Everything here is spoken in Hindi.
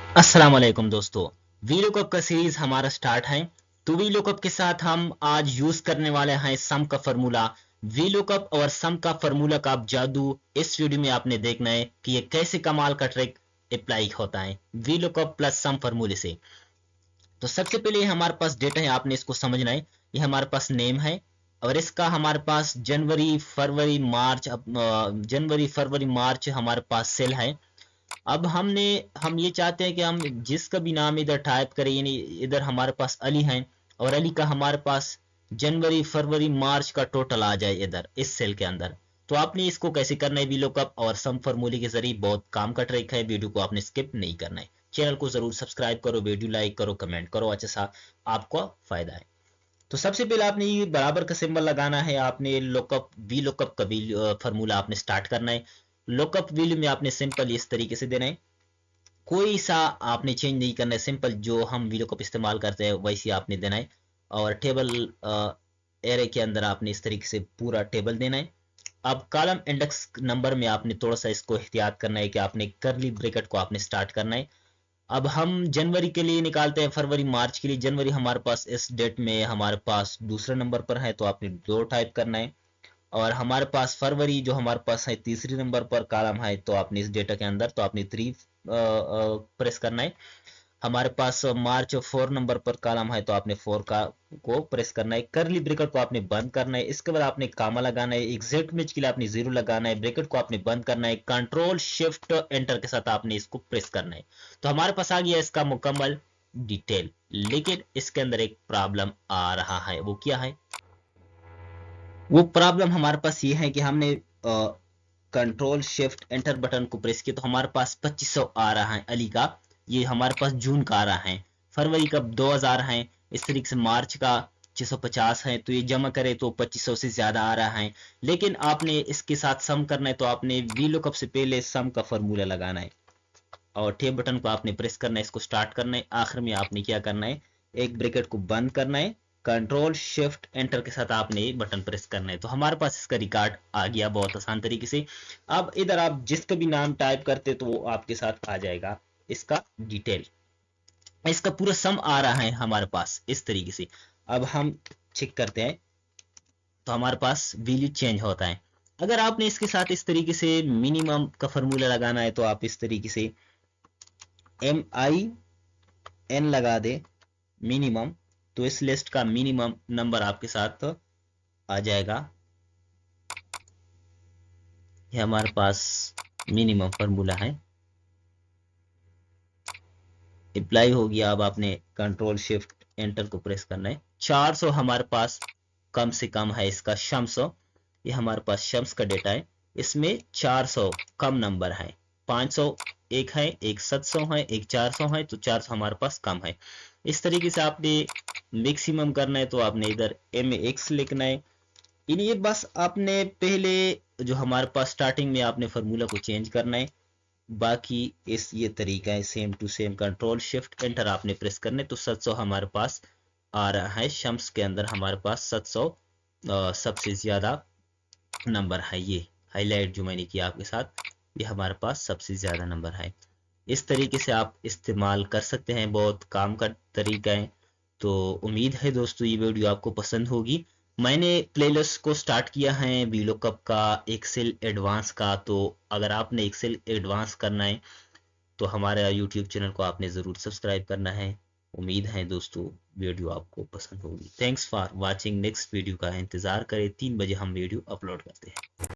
अस्सलाम वालेकुम दोस्तों। वीलुकअप का सीरीज हमारा स्टार्ट है। तो वीलुकअप के साथ हम आज यूज करने वाले हैं सम का फार्मूला। वीलुकअप और सम का फार्मूला का आप जादू इस वीडियो में आपने देखना है कि ये कैसे कमाल का ट्रिक अप्लाई होता है वीलुकअप प्लस सम फार्मूले से। तो सबसे पहले हमारे पास डेटा है, आपने इसको समझना है। ये हमारे पास नेम है और इसका हमारे पास जनवरी फरवरी मार्च जनवरी फरवरी मार्च हमारे पास सेल है। अब हम ये चाहते हैं कि हम जिसका भी नाम इधर टाइप करें, यानी इधर हमारे पास अली है और अली का हमारे पास जनवरी फरवरी मार्च का टोटल आ जाए इधर इस सेल के अंदर। तो आपने इसको कैसे करना है वीलुकअप और सम फॉर्मूले के जरिए, बहुत काम का ट्रिक है। वीडियो को आपने स्किप नहीं करना है। चैनल को जरूर सब्सक्राइब करो, वीडियो लाइक करो, कमेंट करो, अच्छा सा आपको फायदा है। तो सबसे पहले आपने ये बराबर का सिंबल लगाना है। आपने लुकअप वी लुकअप का भी फार्मूला आपने स्टार्ट करना है। लुकअप वैल्यू में आपने सिंपल इस तरीके से देना है, कोई सा आपने चेंज नहीं करना है। सिंपल जो हम वीलुकअप इस्तेमाल करते हैं वैसे आपने देना है। और टेबल एरे के अंदर आपने इस तरीके से पूरा टेबल देना है। अब कॉलम इंडेक्स नंबर में आपने थोड़ा सा इसको एहतियात करना है कि आपने करली ब्रैकेट को आपने स्टार्ट करना है। अब हम जनवरी के लिए निकालते हैं, फरवरी मार्च के लिए। जनवरी हमारे पास इस डेट में हमारे पास दूसरे नंबर पर है तो आपने 2 टाइप करना है। और हमारे पास फरवरी जो हमारे पास है तीसरे नंबर पर कॉलम है तो आपने इस डेटा के अंदर तो आपने 3 प्रेस करना है। हमारे पास मार्च 4 नंबर पर कॉलम है तो आपने 4 का को प्रेस करना है। करली ब्रैकेट को आपने बंद करना है। इसके बाद आपने कामा लगाना है। एग्जैक्ट मैच के लिए आपने 0 लगाना है। ब्रैकेट को आपने बंद करना है। कंट्रोल शिफ्ट एंटर के साथ आपने इसको प्रेस करना है। तो हमारे पास आ गया इसका मुकम्मल डिटेल। लेकिन इसके अंदर एक प्रॉब्लम आ रहा है, वो क्या है? वो प्रॉब्लम हमारे पास ये है कि हमने कंट्रोल शिफ्ट एंटर बटन को प्रेस किया तो हमारे पास 2500 आ रहा है अली का। ये हमारे पास जून का आ रहा है। फरवरी का 2000 है। इस तरीके से मार्च का 650 है। तो ये जमा करे तो 2500 से ज्यादा आ रहा है। लेकिन आपने इसके साथ सम करना है तो आपने वी लुकअप से पहले सम का फॉर्मूला लगाना है और टेप बटन को आपने प्रेस करना है, इसको स्टार्ट करना है। आखिर में आपने क्या करना है, एक ब्रैकेट को बंद करना है। कंट्रोल शिफ्ट एंटर के साथ आपने ये बटन प्रेस करना है। तो हमारे पास इसका रिकॉर्ड आ गया बहुत आसान तरीके से। अब इधर आप जिसका भी नाम टाइप करते तो वो आपके साथ आ जाएगा इसका डिटेल। इसका पूरा सम आ रहा है हमारे पास इस तरीके से। अब हम चेक करते हैं तो हमारे पास वैल्यू चेंज होता है। अगर आपने इसके साथ इस तरीके से मिनिमम का फॉर्मूला लगाना है तो आप इस तरीके से MIN लगा दे मिनिमम। तो इस लिस्ट का मिनिमम नंबर आपके साथ आ जाएगा। ये हमारे पास मिनिमम फार्मूला है, अप्लाई हो गया। अब आपने कंट्रोल शिफ्ट एंटर को प्रेस करना है। 400 हमारे पास कम से कम है इसका शम्स। ये हमारे पास शम्स का डेटा है, इसमें 400 कम नंबर है। 500 एक है, एक 700 है, एक 400 है, तो 400 हमारे पास कम है। इस तरीके से आपने मैक्सिमम करना है तो आपने इधर MX लिखना है। इन ये बस आपने पहले जो हमारे पास स्टार्टिंग में आपने फार्मूला को चेंज करना है। बाकी इस ये तरीका है same to same. Control shift enter आपने प्रेस करने तो 700 हमारे पास आ रहा है। शम्स के अंदर हमारे पास 700 सबसे ज्यादा नंबर है। ये हाईलाइट जो मैंने किया आपके साथ, ये हमारे पास सबसे ज्यादा नंबर है। इस तरीके से आप इस्तेमाल कर सकते हैं, बहुत काम का तरीका है। तो उम्मीद है दोस्तों ये वीडियो आपको पसंद होगी। मैंने प्लेलिस्ट को स्टार्ट किया है वीलुकअप का, एक्सेल एडवांस का। तो अगर आपने एक्सेल एडवांस करना है तो हमारे यूट्यूब चैनल को आपने ज़रूर सब्सक्राइब करना है। उम्मीद है दोस्तों वीडियो आपको पसंद होगी। Thanks for watching. Next video का इंतज़ार करें, 3 बजे हम वीडियो अपलोड करते हैं।